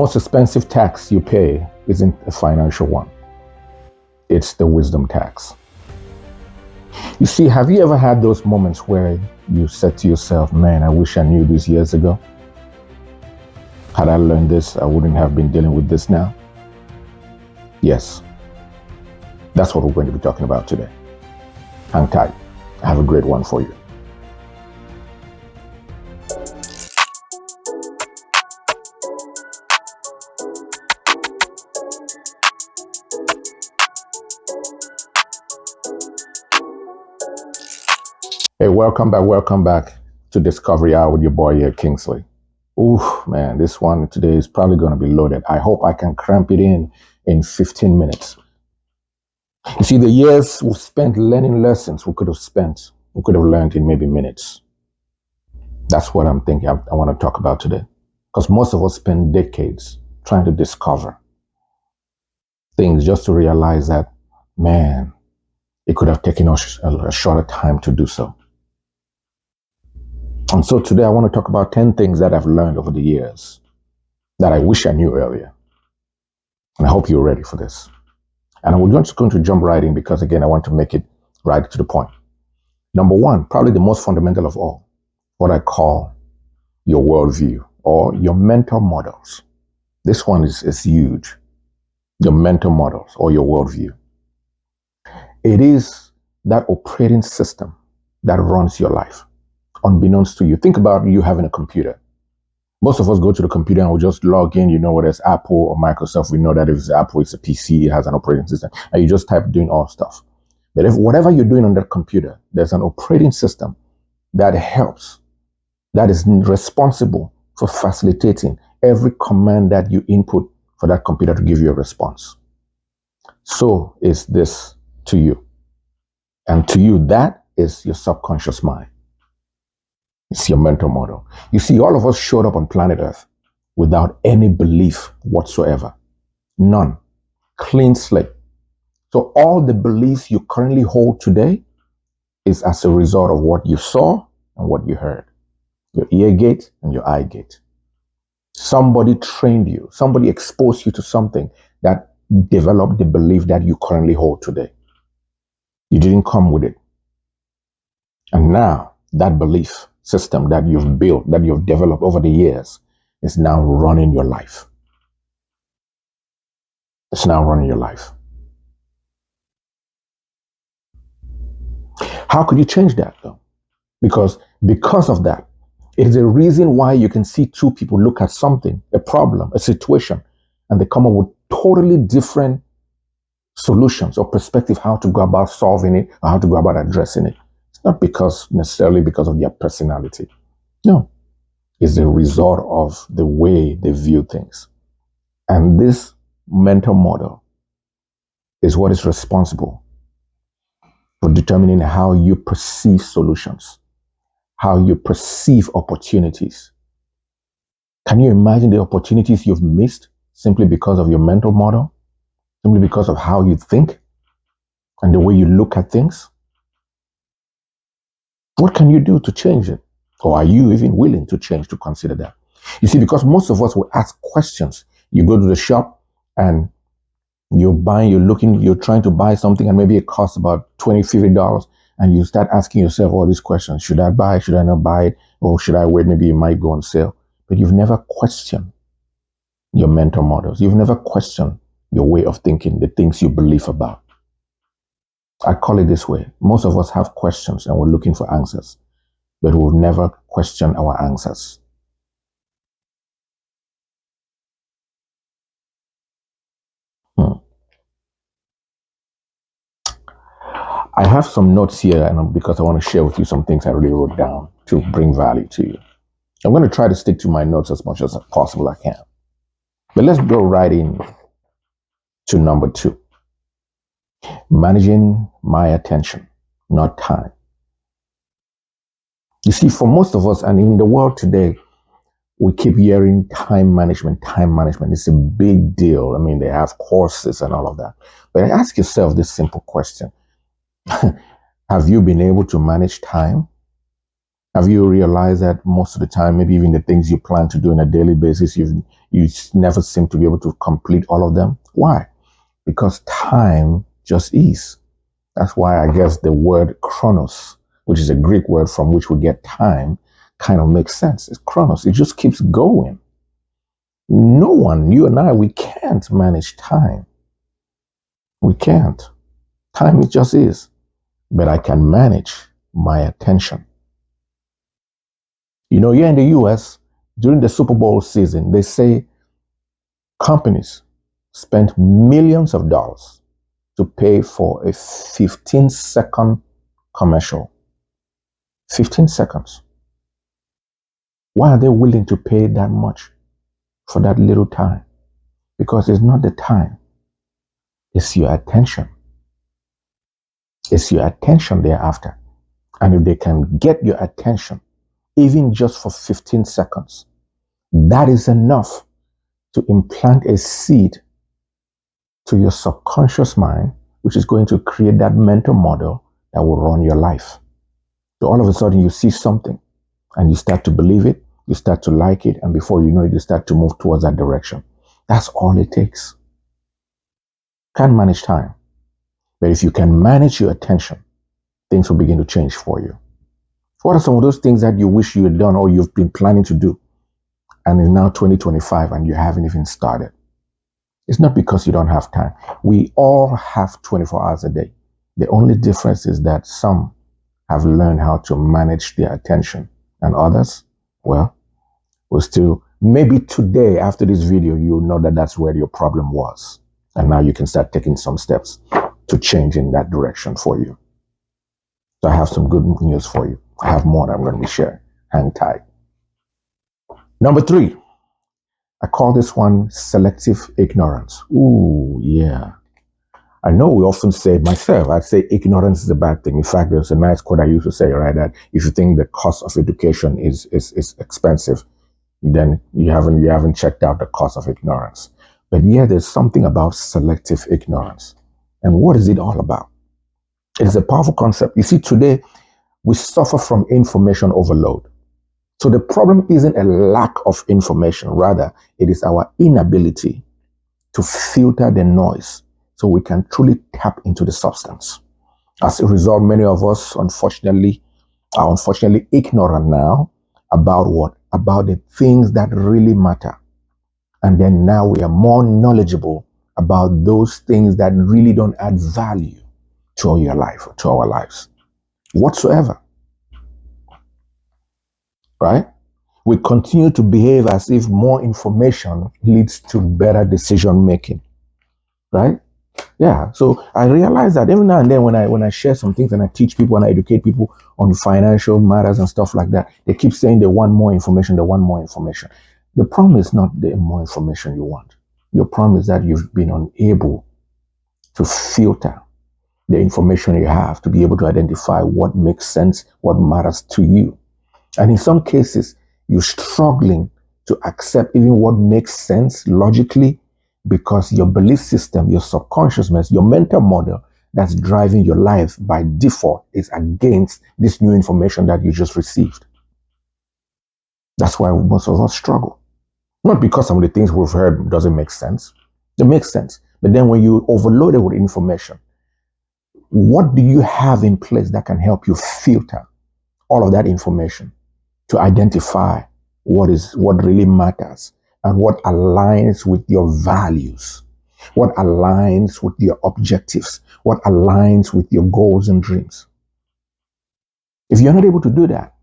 most expensive tax you pay isn't a financial one. It's the wisdom tax. You see, have you ever had those moments where you said to yourself, man, I wish I knew this years ago? Had I learned this, I wouldn't have been dealing with this now. Yes, that's what we're going to be talking about today. Hang tight. I have a great one for you. Hey, welcome back to Discovery Hour with your boy here, Kingsley. Ooh, man, this one today is probably going to be loaded. I hope I can cramp it in 15 minutes. You see, the years we spent learning lessons we could have learned in maybe minutes. That's what I'm thinking I want to talk about today. Because most of us spend decades trying to discover things just to realize that, man, it could have taken us a shorter time to do so. And so today I want to talk about 10 things that I've learned over the years that I wish I knew earlier. And I hope you're ready for this. And I'm just going to jump right in because, again, I want to make it right to the point. Number one, probably the most fundamental of all, what I call your worldview or your mental models. This one is huge. Your mental models or your worldview. It is that operating system that runs your life. Unbeknownst to you. Think about you having a computer. Most of us go to the computer and we just log in, whether it's Apple or Microsoft. We know that if it's Apple, it's a PC, it has an operating system, and you just type doing all stuff. But if whatever you're doing on that computer, there's an operating system that helps, that is responsible for facilitating every command that you input for that computer to give you a response. So is this to you. And to you, that is your subconscious mind. It's your mental model. You see, all of us showed up on planet Earth without any belief whatsoever. None. Clean slate. So all the beliefs you currently hold today is as a result of what you saw and what you heard. Your ear gate and your eye gate. Somebody trained you. Somebody exposed you to something that developed the belief that you currently hold today. You didn't come with it. And now that belief system that you've built, that you've developed over the years is now running your life. It's now running your life. How could you change that though? Because of that, it is a reason why you can see two people look at something, a problem, a situation, and they come up with totally different solutions or perspective how to go about solving it or how to go about addressing it. Not necessarily because of their personality. No, it's the result of the way they view things. And this mental model is what is responsible for determining how you perceive solutions, how you perceive opportunities. Can you imagine the opportunities you've missed simply because of your mental model, simply because of how you think and the way you look at things? What can you do to change it? Or are you even willing to change, to consider that? You see, because most of us will ask questions. You go to the shop and you're trying to buy something and maybe it costs about $20, $50. And you start asking yourself all these questions. Should I buy it? Should I not buy it? Or should I wait? Maybe it might go on sale. But you've never questioned your mental models. You've never questioned your way of thinking, the things you believe about. I call it this way. Most of us have questions and we're looking for answers, but we've never questioned our answers. I have some notes here and because I want to share with you some things I really wrote down to bring value to you. I'm going to try to stick to my notes as much as possible I can. But let's go right in to number 2. Managing my attention, not time. You see, for most of us and in the world today, we keep hearing time management. It's a big deal. I mean, they have courses and all of that. But ask yourself this simple question. Have you been able to manage time? Have you realized that most of the time, maybe even the things you plan to do on a daily basis, you never seem to be able to complete all of them? Why? Because time just is. That's why I guess the word chronos, which is a Greek word from which we get time, kind of makes sense. It's chronos. It just keeps going. No one, you and I, we can't manage time. We can't. Time it just is. But I can manage my attention. You know, here in the US, during the Super Bowl season, they say companies spent millions of dollars to pay for a 15-second commercial. 15 seconds. Why are they willing to pay that much for that little time? Because it's not the time, it's your attention. It's your attention they're after. And if they can get your attention, even just for 15 seconds, that is enough to implant a seed to your subconscious mind, which is going to create that mental model that will run your life. So all of a sudden you see something and you start to believe it, you start to like it, and before you know it, you start to move towards that direction. That's all it takes. Can't manage time. But if you can manage your attention, things will begin to change for you. What are some of those things that you wish you had done or you've been planning to do, and it's now 2025 and you haven't even started? It's not because you don't have time. We all have 24 hours a day. The only difference is that some have learned how to manage their attention, and others, well, will still, maybe today after this video, you'll know that that's where your problem was. And now you can start taking some steps to change in that direction for you. So I have some good news for you. I have more that I'm going to be sharing. Hang tight. Number 3, I call this one selective ignorance. Ooh, yeah. I know we often say, myself, I'd say ignorance is a bad thing. In fact, there's a nice quote I used to say, right, that if you think the cost of education is expensive, then you haven't checked out the cost of ignorance. But yeah, there's something about selective ignorance. And what is it all about? It is a powerful concept. You see, today we suffer from information overload. So the problem isn't a lack of information. Rather, it is our inability to filter the noise so we can truly tap into the substance. As a result, many of us, unfortunately, are ignorant now about what? About the things that really matter. And then now we are more knowledgeable about those things that really don't add value to your life, to our lives, whatsoever. Right? We continue to behave as if more information leads to better decision making. Right? Yeah. So I realize that every now and then when I share some things and I teach people and I educate people on financial matters and stuff like that, they keep saying they want more information, they want more information. The problem is not the more information you want. Your problem is that you've been unable to filter the information you have to be able to identify what makes sense, what matters to you. And in some cases, you're struggling to accept even what makes sense logically because your belief system, your subconsciousness, your mental model that's driving your life by default is against this new information that you just received. That's why most of us struggle. Not because some of the things we've heard doesn't make sense. It makes sense. But then when you overload it with information, what do you have in place that can help you filter all of that information to identify what really matters and what aligns with your values, what aligns with your objectives, what aligns with your goals and dreams? If you're not able to do that,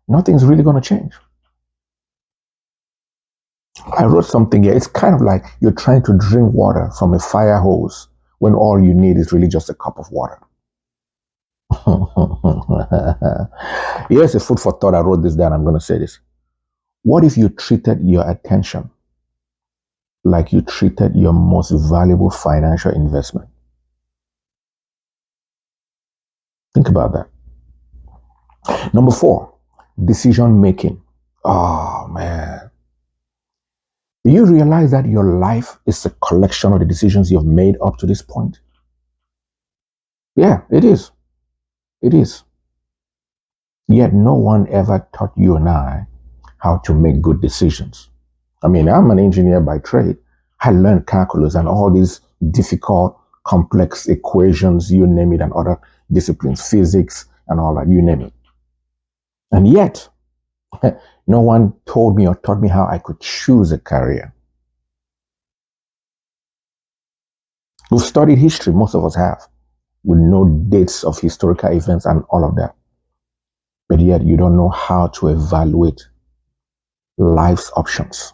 nothing's really going to change. I wrote something here. It's kind of like you're trying to drink water from a fire hose when all you need is really just a cup of water. Here's a food for thought. I wrote this down. I'm going to say this. What if you treated your attention like you treated your most valuable financial investment? Think about that. Number 4, decision making. Oh, man. Do you realize that your life is a collection of the decisions you've made up to this point? Yeah, it is. It is. Yet no one ever taught you and I how to make good decisions. I mean, I'm an engineer by trade. I learned calculus and all these difficult, complex equations, you name it, and other disciplines, physics and all that, you name it. And yet, no one told me or taught me how I could choose a career. We've studied history, most of us have. We know dates of historical events and all of that. But yet you don't know how to evaluate life's options.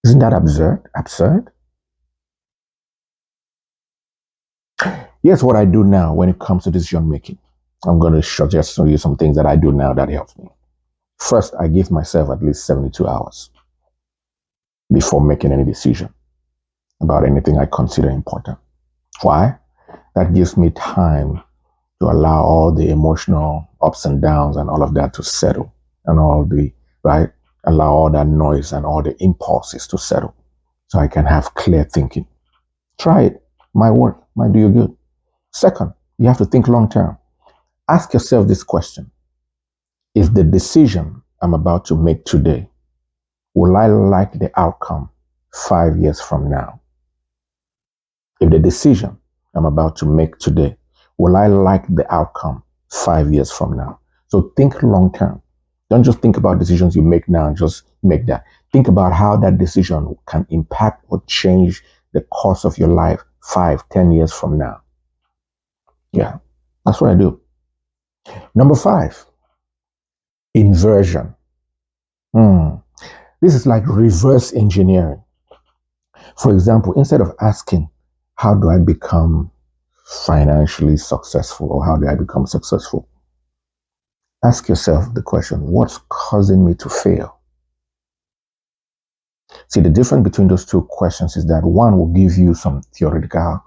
Isn't that absurd? Absurd? Here's what I do now when it comes to decision making. I'm going to suggest to you some things that I do now that helps me. First, I give myself at least 72 hours before making any decision about anything I consider important. Why? That gives me time to allow all the emotional ups and downs and all of that to settle, and allow all that noise and all the impulses to settle so I can have clear thinking. Try it. Might work, might do you good. Second, you have to think long term. Ask yourself this question. Is the decision I'm about to make today, will I like the outcome 5 years from now? If the decision I'm about to make today, will I like the outcome 5 years from now? So think long term. Don't just think about decisions you make now and just make that. Think about how that decision can impact or change the course of your life 5, 10 years from now. Yeah, that's what I do. Number 5, inversion. This is like reverse engineering. For example, instead of asking, how do I become financially successful or how do I become successful? Ask yourself the question, what's causing me to fail? See, the difference between those two questions is that one will give you some theoretical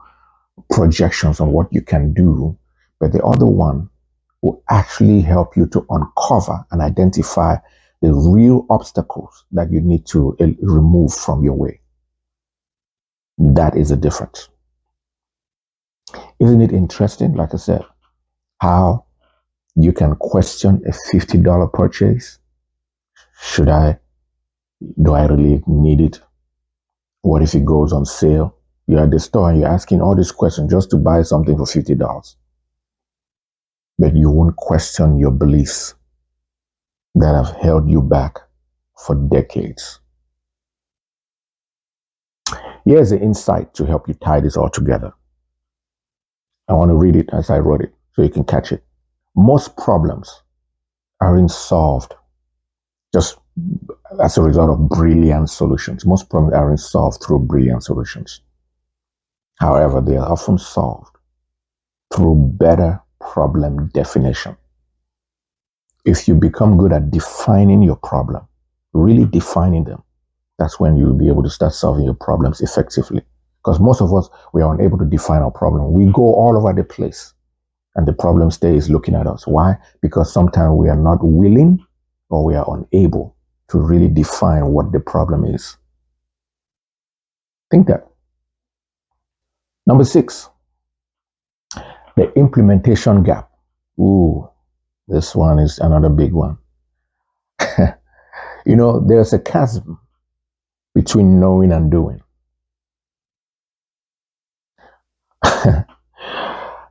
projections on what you can do, but the other one will actually help you to uncover and identify the real obstacles that you need to remove from your way. That is the difference. Isn't it interesting, like I said, how you can question a $50 purchase? Do I really need it? What if it goes on sale? You're at the store and you're asking all these questions just to buy something for $50. But you won't question your beliefs that have held you back for decades. Here's the insight to help you tie this all together. I want to read it as I wrote it so you can catch it. Most problems aren't solved just as a result of brilliant solutions. Most problems aren't solved through brilliant solutions. However, they are often solved through better problem definition. If you become good at defining your problem, really defining them, that's when you'll be able to start solving your problems effectively. Because most of us, we are unable to define our problem. We go all over the place and the problem stays looking at us. Why? Because sometimes we are not willing or we are unable to really define what the problem is. Think that. Number 6, the implementation gap. Ooh, this one is another big one. There's a chasm between knowing and doing.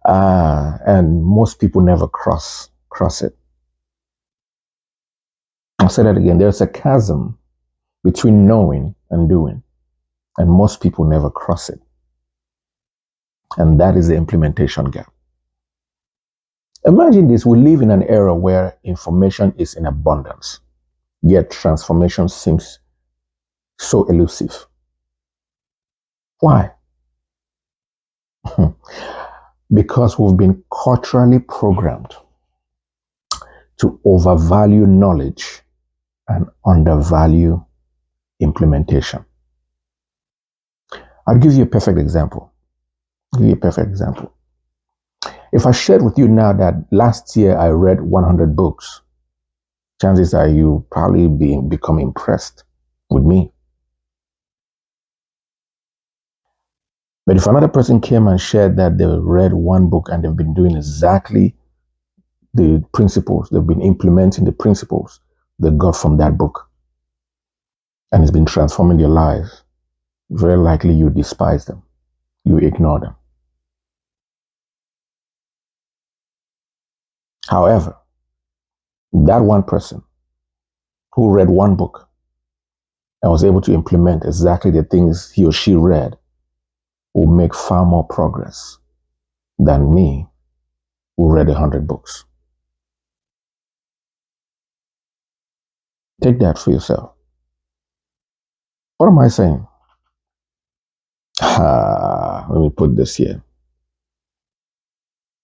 And most people never cross it. I'll say that again. There's a chasm between knowing and doing, and most people never cross it. And that is the implementation gap. Imagine this. We live in an era where information is in abundance, yet transformation seems so elusive. Why? Because we've been culturally programmed to overvalue knowledge and undervalue implementation. I'll give you a perfect example. If I shared with you now that last year I read 100 books, chances are you probably become impressed with me. But if another person came and shared that they read one book and they've been doing exactly the principles, they've been implementing the principles they got from that book, and it's been transforming their lives, very likely you despise them, you ignore them. However, that one person who read one book and was able to implement exactly the things he or she read will make far more progress than me, who read 100 books. Take that for yourself. What am I saying? Let me put this here.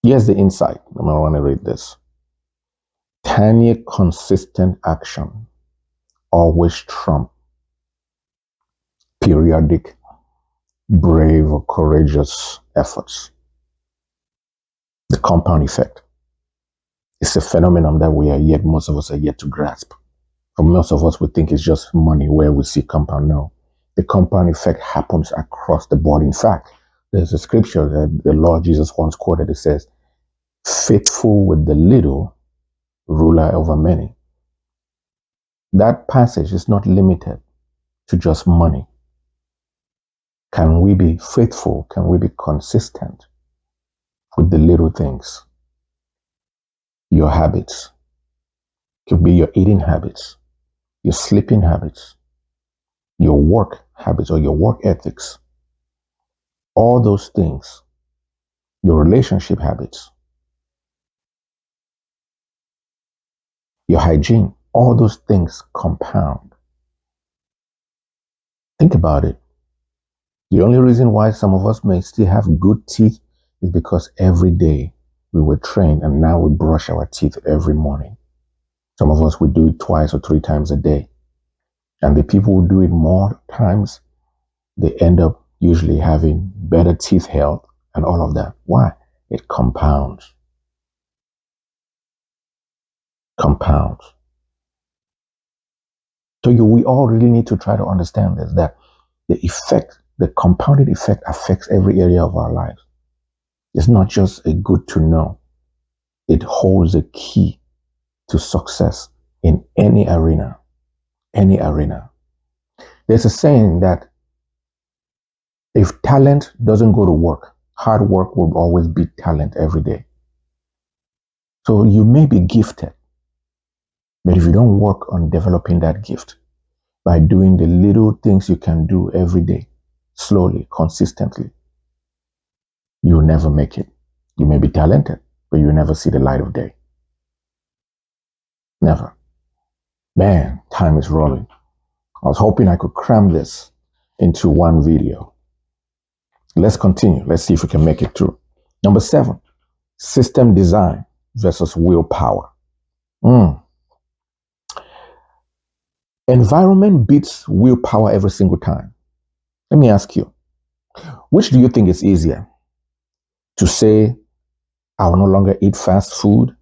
Here's the insight. I'm going to read this. Tiny, consistent action always trump periodic, brave, or courageous efforts. The compound effect is a phenomenon that most of us are yet to grasp. For most of us, we think it's just money where we see compound. No, the compound effect happens across the board. In fact, there's a scripture that the Lord Jesus once quoted. It says, faithful with the little, ruler over many. That passage is not limited to just money. Can we be faithful? Can we be consistent with the little things? Your habits. It could be your eating habits, your sleeping habits, your work habits or your work ethics. All those things, your relationship habits, your hygiene, all those things compound. Think about it. The only reason why some of us may still have good teeth is because every day we were trained and now we brush our teeth every morning. Some of us would do it twice or 3 times a day. And the people who do it more times, they end up usually having better teeth health and all of that. Why? It compounds. Compounds. So we all really need to try to understand this, that the effect, the compounded effect affects every area of our lives. It's not just a good to know. It holds a key to success in any arena. Any arena. There's a saying that if talent doesn't go to work, hard work will always beat talent every day. So you may be gifted, but if you don't work on developing that gift by doing the little things you can do every day, slowly, consistently, you'll never make it. You may be talented, but you'll never see the light of day. Never. Man, time is rolling. I was hoping I could cram this into one video. Let's continue. Let's see if we can make it through. Number 7, system design versus willpower. Environment beats willpower every single time. Let me ask you, which do you think is easier? To say, I will no longer eat fast food,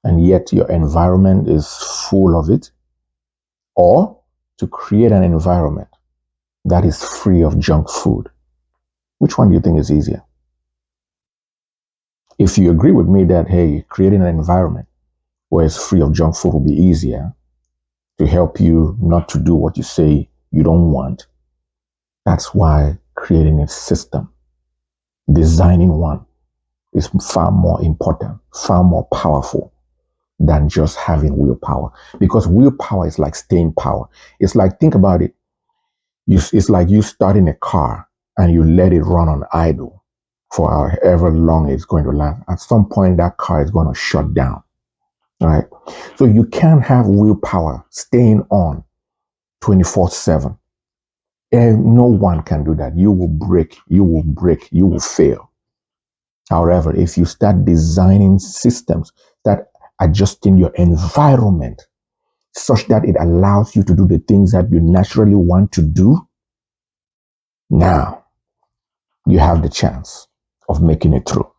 and yet your environment is full of it? Or to create an environment that is free of junk food? Which one do you think is easier? If you agree with me that, hey, creating an environment where it's free of junk food will be easier to help you not to do what you say you don't want, that's why creating a system, designing one, is far more important, far more powerful than just having willpower. Because willpower is like staying power. It's like, think about it. It's like you starting a car and you let it run on idle for however long it's going to last. At some point, that car is going to shut down. All right. So you can't have willpower staying on 24/7. And no one can do that. You will break, you will fail. However, if you start designing systems, that adjusting your environment such that it allows you to do the things that you naturally want to do, now you have the chance of making it through.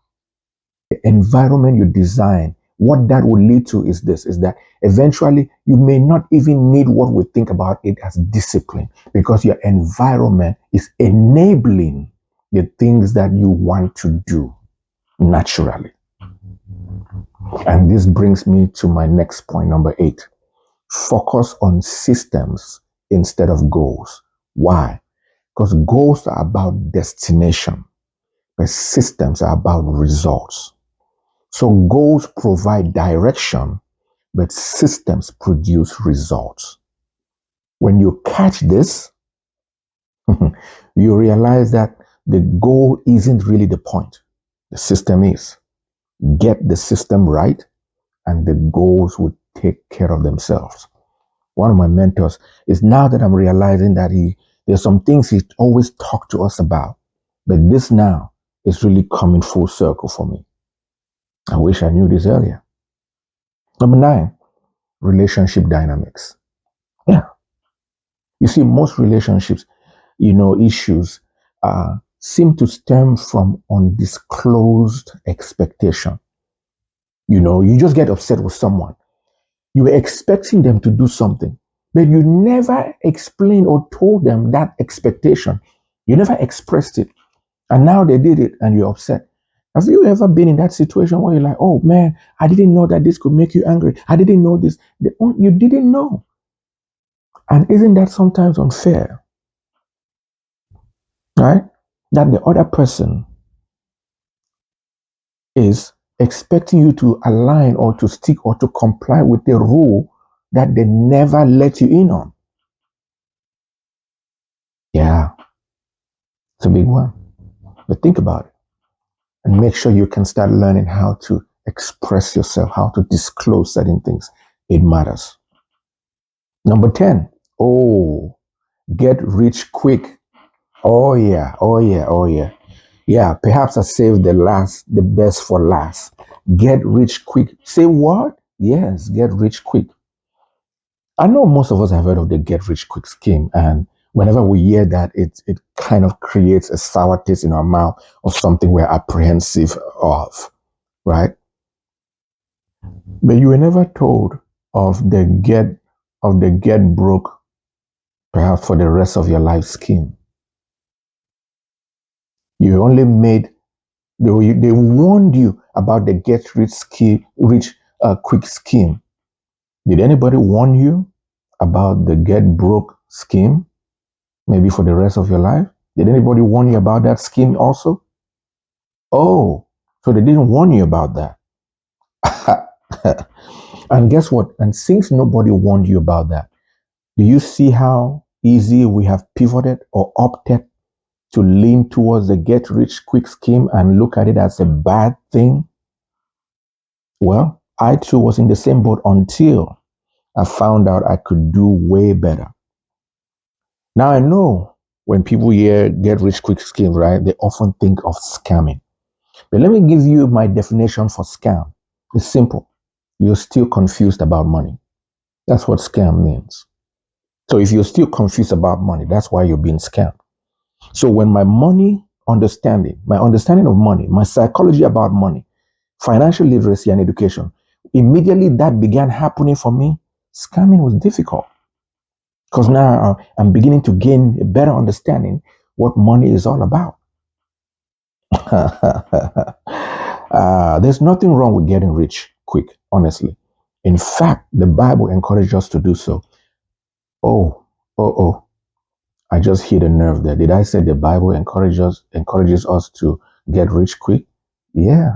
The environment you design, what that will lead to is this, is that eventually you may not even need what we think about it as discipline, because your environment is enabling the things that you want to do naturally. And this brings me to my next point, number 8. Focus on systems instead of goals. Why? Because goals are about destination, but systems are about results. So goals provide direction, but systems produce results. When you catch this, you realize that the goal isn't really the point. The system is. Get the system right, and the goals will take care of themselves. One of my mentors is, now that I'm realizing that there's some things he always talked to us about, but this now is really coming full circle for me. I wish I knew this earlier. Number 9, relationship dynamics. Yeah. You see, most relationships, issues seem to stem from undisclosed expectation. You just get upset with someone. You were expecting them to do something, but you never explained or told them that expectation. You never expressed it. And now they did it and you're upset. Have you ever been in that situation where you're like, oh man, I didn't know that this could make you angry. I didn't know this. You didn't know. And isn't that sometimes unfair? Right? That the other person is expecting you to align or to stick or to comply with a rule that they never let you in on. Yeah, it's a big one. But think about it and make sure you can start learning how to express yourself, how to disclose certain things. It matters. Number 10. Oh, get rich quick. Oh, yeah. Oh, yeah. Oh, yeah. Yeah, perhaps I saved the best for last. Get rich quick. Say what? Yes, get rich quick. I know most of us have heard of the get rich quick scheme, and whenever we hear that, it kind of creates a sour taste in our mouth of something we're apprehensive of, right? But you were never told of the get broke, perhaps for the rest of your life scheme. You only made they warned you about the get rich quick scheme. Did anybody warn you about the get broke scheme? Maybe for the rest of your life? Did anybody warn you about that scheme also? Oh, so they didn't warn you about that. And guess what? And since nobody warned you about that, do you see how easy we have pivoted or opted to lean towards the get rich quick scheme and look at it as a bad thing? Well, I too was in the same boat until I found out I could do way better. Now I know when people hear get rich quick scheme, right, they often think of scamming. But let me give you my definition for scam. It's simple. You're still confused about money. That's what scam means. So if you're still confused about money, that's why you're being scammed. So when my understanding of money, my psychology about money, financial literacy and education, immediately that began happening for me, scamming was difficult. Because now I'm beginning to gain a better understanding what money is all about. There's nothing wrong with getting rich quick, honestly. In fact, the Bible encourages us to do so. Oh, oh. I just hit a nerve there. Did I say the Bible encourages us to get rich quick? Yeah.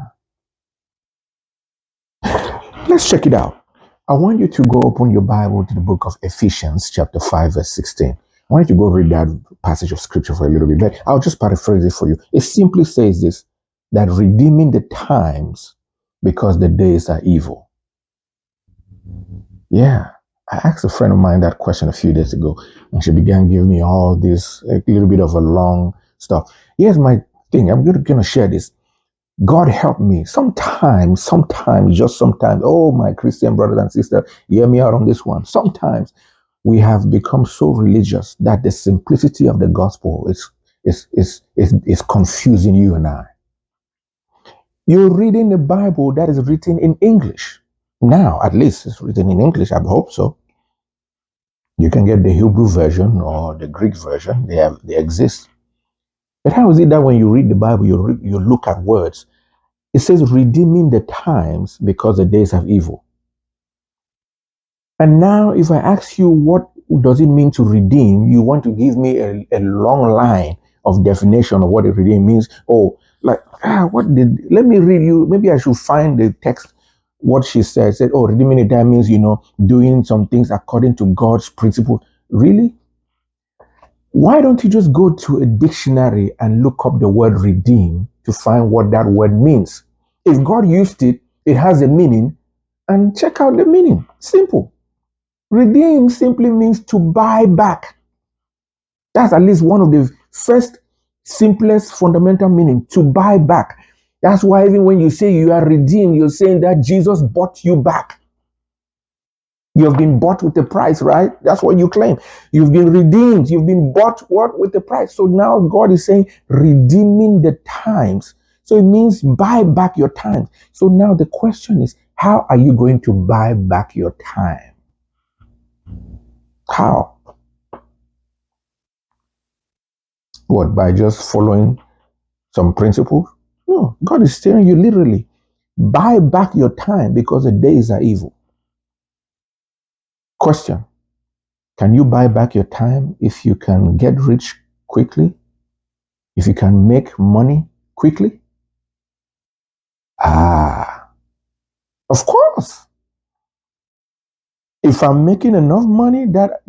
Let's check it out. I want you to go open your Bible to the book of Ephesians, chapter 5, verse 16. I want you to go read that passage of scripture for a little bit, but I'll just paraphrase it for you. It simply says this, that redeeming the times because the days are evil. Yeah. I asked a friend of mine that question a few days ago, and she began giving me all this, a little bit of a long stuff. Here's my thing. I'm going to share this. God help me. Sometimes, just sometimes, oh, my Christian brothers and sisters, hear me out on this one. Sometimes we have become so religious that the simplicity of the gospel is confusing you and I. You're reading the Bible that is written in English. Now, at least it's written in English. I hope so. You can get the Hebrew version or the Greek version. They exist. But how is it that when you read the Bible, you look at words It says redeeming the times because the days have evil. And now if I ask you what does it mean to redeem, you want to give me a long line of definition of what a redeem means. Oh, like, let me read you, maybe I should find the text, what she said, oh, redeeming the time means, doing some things according to God's principle. Really? Why don't you just go to a dictionary and look up the word redeem to find what that word means? If God used it, it has a meaning, and check out the meaning. Simple. Redeem simply means to buy back. That's at least one of the first, simplest, fundamental meaning, to buy back. That's why even when you say you are redeemed, you're saying that Jesus bought you back. You have been bought with a price, right? That's what you claim. You've been redeemed. You've been bought what? With a price. So now God is saying redeeming the times. So it means buy back your time. So now the question is, how are you going to buy back your time? How? What? By just following some principles? No. God is telling you literally, buy back your time because the days are evil. Question. Can you buy back your time if you can get rich quickly? If you can make money quickly? Of course. If I'm making enough money that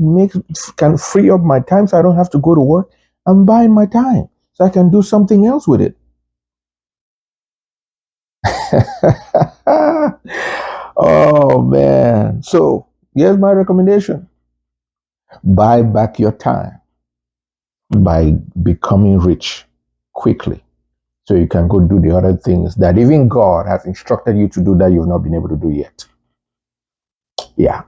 can free up my time so I don't have to go to work, I'm buying my time so I can do something else with it. Oh man. So here's my recommendation. Buy back your time by becoming rich quickly so you can go do the other things that even God has instructed you to do that you've not been able to do yet. Yeah.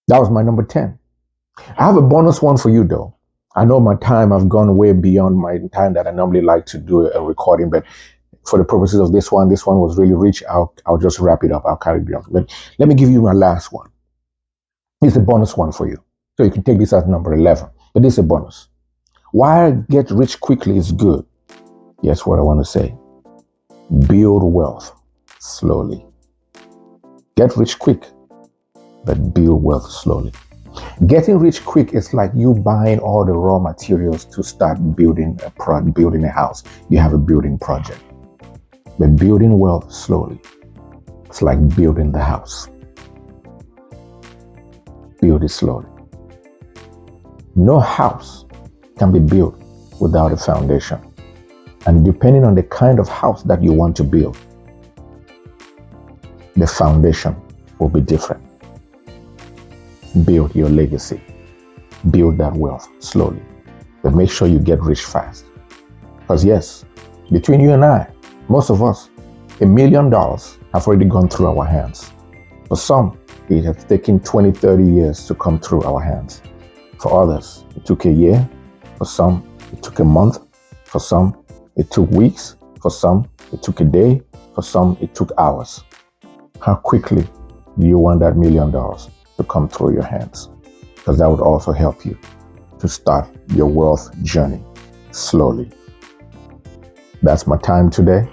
That was my number 10. I have a bonus one for you though. I know my time, I've gone way beyond my time that I normally like to do a recording, but for the purposes of this one was really rich. I'll just wrap it up. I'll carry it on. But let me give you my last one. It's a bonus one for you. So you can take this as number 11. But this is a bonus. Why get rich quickly is good. Yes, what I want to say. Build wealth slowly. Get rich quick, but build wealth slowly. Getting rich quick is like you buying all the raw materials to start building a house. You have a building project. But building wealth slowly, it's like building the house. Build it slowly. No house can be built without a foundation. And depending on the kind of house that you want to build, the foundation will be different. Build your legacy. Build that wealth slowly. But make sure you get rich fast. Because yes, between you and I, most of us, $1 million have already gone through our hands. For some, it has taken 20, 30 years to come through our hands. For others, it took a year. For some, it took a month. For some, it took weeks. For some, it took a day. For some, it took hours. How quickly do you want that $1 million to come through your hands? Because that would also help you to start your wealth journey slowly. That's my time today.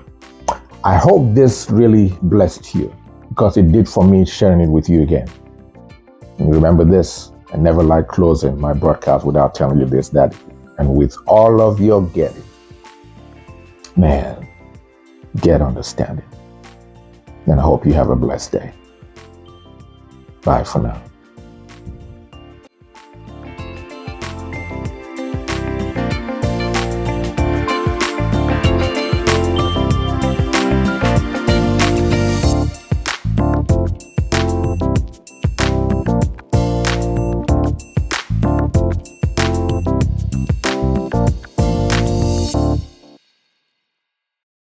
I hope this really blessed you because it did for me sharing it with you again. And remember this, I never like closing my broadcast without telling you this, that, and with all of your getting, man, get understanding. And I hope you have a blessed day. Bye for now.